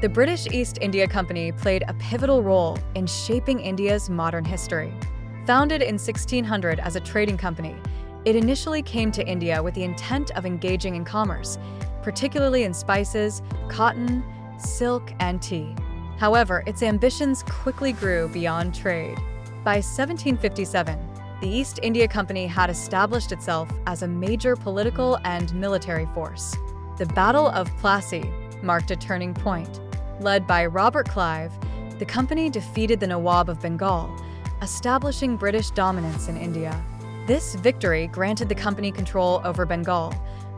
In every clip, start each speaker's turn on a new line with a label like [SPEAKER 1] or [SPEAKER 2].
[SPEAKER 1] The British East India Company played a pivotal role in shaping India's modern history. Founded in 1600 as a trading company, it initially came to India with the intent of engaging in commerce, particularly in spices, cotton, silk, and tea. However, its ambitions quickly grew beyond trade. By 1757, the East India Company had established itself as a major political and military force. The Battle of Plassey marked a turning point. Led by Robert Clive, the company defeated the Nawab of Bengal, establishing British dominance in India. This victory granted the company control over Bengal,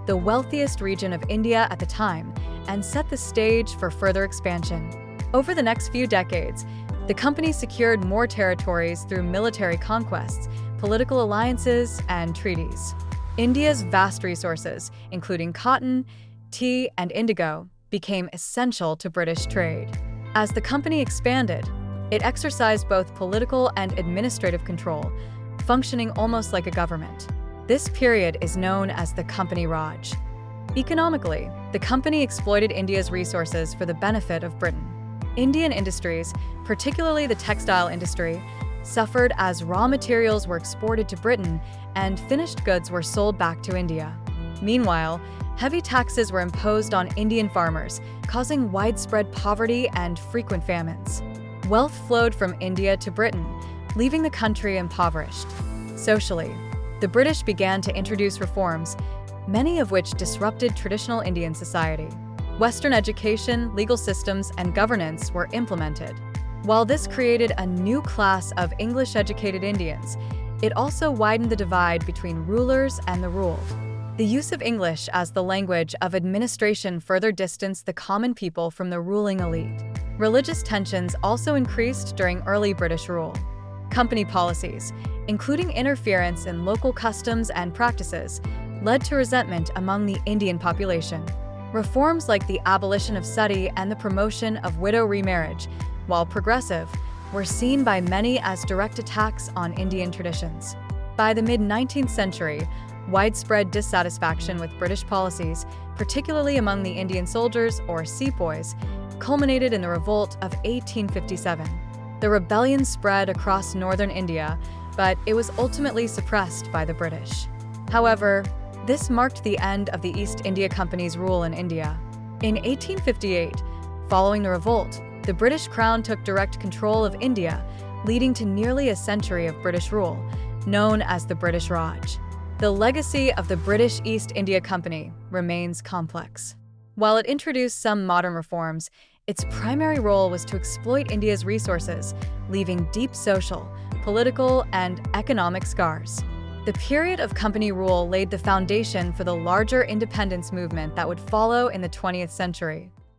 [SPEAKER 1] the wealthiest region of India at the time, and set the stage for further expansion. Over the next few decades, the company secured more territories through military conquests, political alliances, and treaties. India's vast resources, including cotton, tea, and indigo, became essential to British trade. As the company expanded, it exercised both political and administrative control, functioning almost like a government. This period is known as the Company Raj. Economically, the company exploited India's resources for the benefit of Britain. Indian industries, particularly the textile industry, suffered as raw materials were exported to Britain and finished goods were sold back to India. Meanwhile, heavy taxes were imposed on Indian farmers, causing widespread poverty and frequent famines. Wealth flowed from India to Britain, leaving the country impoverished. Socially, the British began to introduce reforms, many of which disrupted traditional Indian society. Western education, legal systems, and governance were implemented. While this created a new class of English-educated Indians, it also widened the divide between rulers and the ruled. The use of English as the language of administration further distanced the common people from the ruling elite. Religious tensions also increased during early British rule. Company policies, including interference in local customs and practices, led to resentment among the Indian population. Reforms like the abolition of sati and the promotion of widow remarriage, while progressive, were seen by many as direct attacks on Indian traditions. By the mid-19th century, widespread dissatisfaction with British policies, particularly among the Indian soldiers or sepoys, culminated in the Revolt of 1857. The rebellion spread across northern India, but it was ultimately suppressed by the British. However, this marked the end of the East India Company's rule in India. In 1858, following the revolt, the British Crown took direct control of India, leading to nearly a century of British rule, known as the British Raj. The legacy of the British East India Company remains complex. While it introduced some modern reforms, its primary role was to exploit India's resources, leaving deep social, political, and economic scars. The period of company rule laid the foundation for the larger independence movement that would follow in the 20th century.